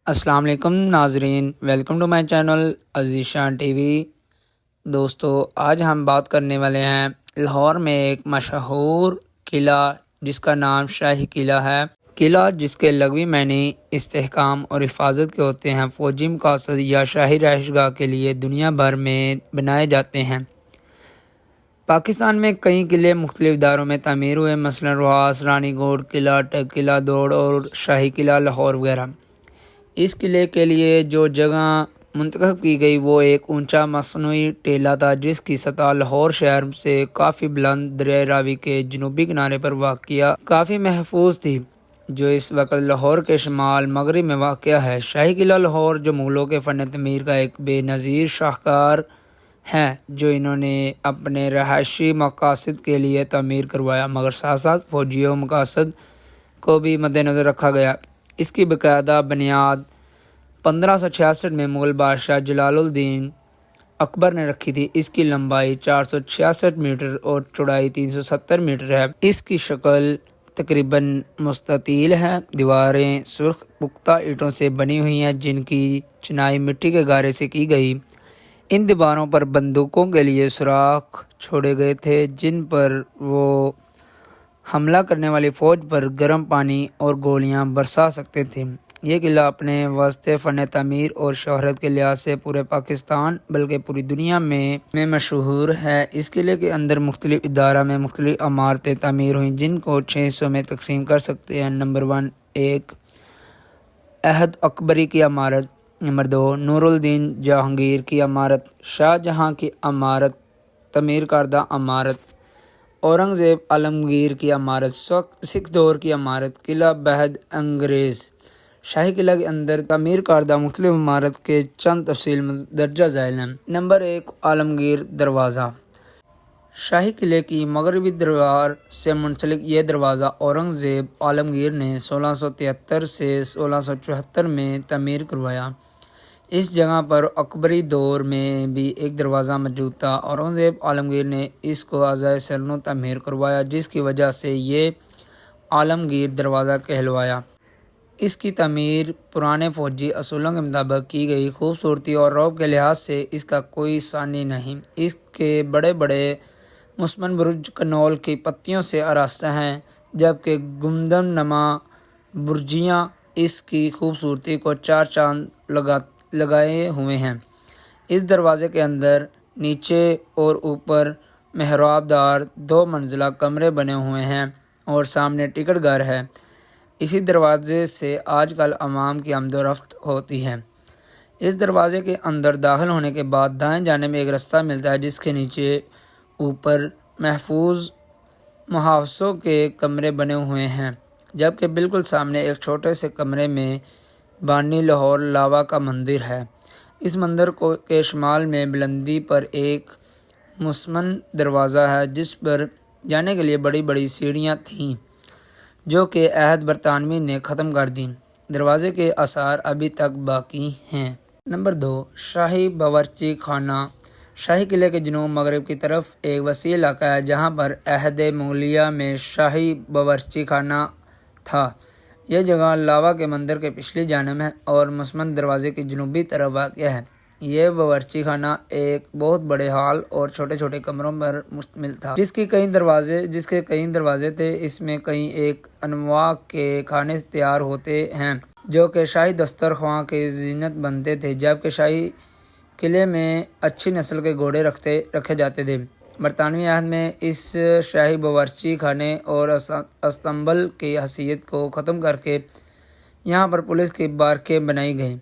السلام علیکم ناظرین، welcome to my channel Azishan TV. دوستو، آج ہم بات کرنے والے ہیں لاہور میں ایک مشہور قلعہ جس کا نام شاہی قلعہ ہے۔ قلعہ جس کے لغوی معنی استحکام اور حفاظت کے ہوتے ہیں، فوجی مقاصد یا شاہی رہائش گاہ کے لیے دنیا بھر میں بنائے جاتے ہیں۔ پاکستان میں کئی قلعے مختلف اداروں میں تعمیر ہوئے، مثلا رواس، رانی گوڑ قلعہ، ٹک قلعہ دوڑ اور شاہی قلعہ لاہور وغیرہ۔ اس قلعے کے لیے جو جگہ منتخب کی گئی وہ ایک اونچا مصنوعی ٹیلہ تھا جس کی سطح لاہور شہر سے کافی بلند دریائے راوی کے جنوبی کنارے پر واقع کافی محفوظ تھی، جو اس وقت لاہور کے شمال مغرب میں واقع ہے۔ شاہی قلعہ لاہور جو مغلوں کے فن تعمیر کا ایک بے نظیر شاہکار ہے، جو انہوں نے اپنے رہائشی مقاصد کے لیے تعمیر کروایا، مگر ساتھ ساتھ فوجیوں مقاصد کو بھی مد نظر رکھا گیا۔ اس کی باقاعدہ بنیاد 1566 میں مغل بادشاہ جلال الدین اکبر نے رکھی تھی۔ اس کی لمبائی 466 میٹر اور چوڑائی 370 میٹر ہے۔ اس کی شکل تقریباً مستطیل ہے۔ دیواریں سرخ پختہ اینٹوں سے بنی ہوئی ہیں جن کی چنائی مٹی کے گارے سے کی گئی۔ ان دیواروں پر بندوقوں کے لیے سوراخ چھوڑے گئے تھے جن پر وہ حملہ کرنے والی فوج پر گرم پانی اور گولیاں برسا سکتے تھے۔ یہ قلعہ اپنے واسطے فن تعمیر اور شہرت کے لحاظ سے پورے پاکستان بلکہ پوری دنیا میں مشہور ہے۔ اس قلعے کے اندر مختلف ادارہ میں مختلف عمارتیں تعمیر ہوئیں جن کو 6 حصوں میں تقسیم کر سکتے ہیں۔ نمبر 1 ایک عہد اکبری کی عمارت، نمبر 2 نور الدین جہانگیر کی عمارت، شاہ جہاں کی عمارت، تعمیر کردہ عمارت، اورنگزیب عالمگیر کی عمارت، سکھ دور کی عمارت، قلعہ بہد انگریز۔ شاہی قلعہ کے اندر تعمیر کردہ مختلف عمارت کے چند تفصیل مندرجہ ذیل ہیں۔ نمبر 1 عالمگیر دروازہ۔ شاہی قلعے کی مغربی دیوار سے منسلک یہ دروازہ اورنگزیب عالمگیر نے 1673 سے 1674 میں تعمیر کروایا۔ اس جگہ پر اکبری دور میں بھی ایک دروازہ موجود تھا۔ اورنگزیب عالمگیر نے اس کو ازائے سرنو تعمیر کروایا جس کی وجہ سے یہ عالمگیر دروازہ کہلوایا۔ اس کی تعمیر پرانے فوجی اصولوں کے مطابق کی گئی۔ خوبصورتی اور رعب کے لحاظ سے اس کا کوئی ثانی نہیں۔ اس کے بڑے بڑے مسمن برج کنول کی پتیوں سے آراستہ ہیں، جبکہ گنبد نما برجیاں اس کی خوبصورتی کو چار چاند لگائے ہوئے ہیں۔ اس دروازے کے اندر نیچے اور اوپر محراب دار 2 منزلہ کمرے بنے ہوئے ہیں اور سامنے ٹکٹ گھر ہے۔ اسی دروازے سے آج کل عوام کی آمد و رفت ہوتی ہے۔ اس دروازے کے اندر داخل ہونے کے بعد دائیں جانب ایک راستہ ملتا ہے جس کے نیچے اوپر محفوظ محافظوں کے کمرے بنے ہوئے ہیں، جبکہ بالکل سامنے ایک چھوٹے سے کمرے میں بانی لاہور لاوا کا مندر ہے۔ اس مندر کے شمال میں بلندی پر ایک مسمن دروازہ ہے جس پر جانے کے لیے بڑی بڑی سیڑھیاں تھیں جو کہ عہد برطانوی نے ختم کر دیں۔ دروازے کے آثار ابھی تک باقی ہیں۔ نمبر 2 شاہی باورچی خانہ۔ شاہی قلعے کے جنوب مغرب کی طرف ایک وسیع علاقہ ہے جہاں پر عہد مغلیہ میں شاہی باورچی خانہ تھا۔ یہ جگہ لاوا کے مندر کے پچھلی جانب ہے اور مسمن دروازے کی جنوبی طرف واقع ہے۔ یہ باورچی خانہ ایک بہت بڑے ہال اور چھوٹے چھوٹے کمروں پر مشتمل تھا جس کے کئی دروازے تھے۔ اس میں کئی ایک انواع کے کھانے تیار ہوتے ہیں جو کہ شاہی دسترخوان کی زینت بنتے تھے، جبکہ شاہی قلعے میں اچھی نسل کے گھوڑے رکھے جاتے تھے۔ برطانوی عہد میں اس شاہی باورچی خانے اور استنبل کی حیثیت کو ختم کر کے یہاں پر پولیس کی بارکیں بنائی گئیں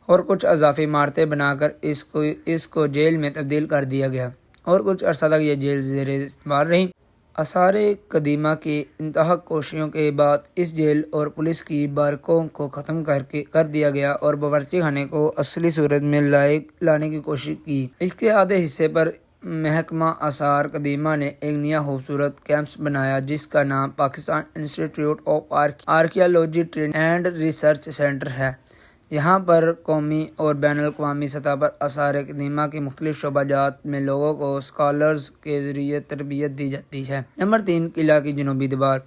اور کچھ اضافی عمارتیں بنا کر اس کو جیل میں تبدیل کر دیا گیا اور کچھ عرصہ تک یہ جیل زیر استعمال رہی۔ آثار قدیمہ کی انتہا کوشیوں کے بعد اس جیل اور پولیس کی بارکوں کو ختم کر دیا گیا اور باورچی خانے کو اصلی صورت میں لانے کی کوشش کی۔ اس کے آدھے حصے پر محکمہ آثار قدیمہ نے ایک نیا خوبصورت کیمپس بنایا جس کا نام پاکستان انسٹی ٹیوٹ of archaeology training and research centre ہے۔ یہاں پر قومی اور بین الاقوامی سطح پر آثار قدیمہ کی مختلف شعبہ جات میں لوگوں کو اسکالرز کے ذریعے تربیت دی جاتی ہے۔ نمبر 3 قلعہ کی جنوبی دیوار۔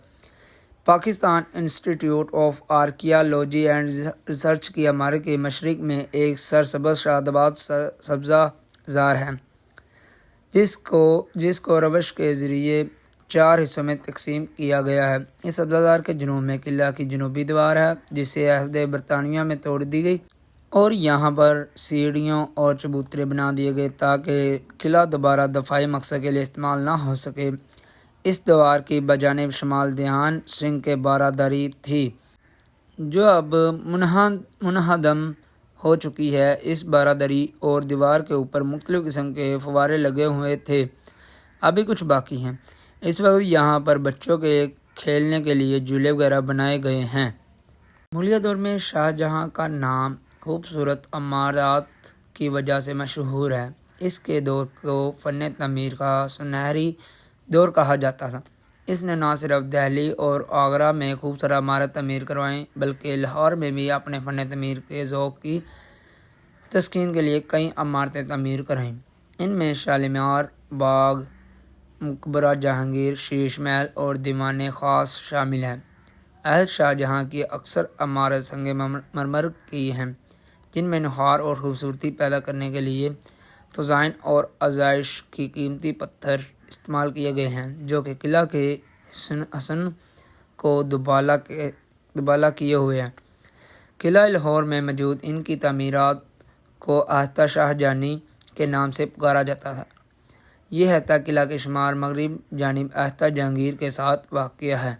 Pakistan institute of archaeology and research کی عمارت کے مشرق میں ایک سرسبز شاداباد سبزہ زار ہے جس کو روش کے ذریعے 4 حصوں میں تقسیم کیا گیا ہے۔ اس سبزہ زار کے جنوب میں قلعہ کی جنوبی دیوار ہے جسے عہد برطانیہ میں توڑ دی گئی اور یہاں پر سیڑھیوں اور چبوترے بنا دیے گئے تاکہ قلعہ دوبارہ دفاعی مقصد کے لیے استعمال نہ ہو سکے۔ اس دیوار کی بجانب شمال دھیان سنگھ کے بارہ دری تھی جو اب منہدم ہو چکی ہے۔ اس بارہ دری اور دیوار کے اوپر مختلف قسم کے فوارے لگے ہوئے تھے، ابھی کچھ باقی ہیں۔ اس وقت یہاں پر بچوں کے کھیلنے کے لیے جھولے وغیرہ بنائے گئے ہیں۔ مغلیہ دور میں شاہ جہاں کا نام خوبصورت عمارات کی وجہ سے مشہور ہے۔ اس کے دور کو فن تعمیر کا سنہری دور کہا جاتا تھا۔ اس نے نہ صرف دہلی اور آگرہ میں خوبصورت عمارت تعمیر کروائیں بلکہ لاہور میں بھی اپنے فن تعمیر کے ذوق کی تسکین کے لیے کئی عمارتیں تعمیر کرائیں۔ ان میں شالیمار باغ، مقبرہ جہانگیر، شیش محل اور دیوان خاص شامل ہیں۔ عہد شاہ جہاں کی اکثر عمارت سنگ مرمر کی ہیں جن میں نخار اور خوبصورتی پیدا کرنے کے لیے تزئین اور آزائش کی قیمتی پتھر استعمال کیے گئے ہیں جو کہ قلعہ کے حسن کو دوبالا کیے ہوئے ہیں۔ قلعہ لاہور میں موجود ان کی تعمیرات کو احاطہ شاہ جہانی کے نام سے پکارا جاتا تھا۔ یہ احاطہ قلعہ کے شمال مغرب جانب احاطہ جہانگیر کے ساتھ واقع ہے۔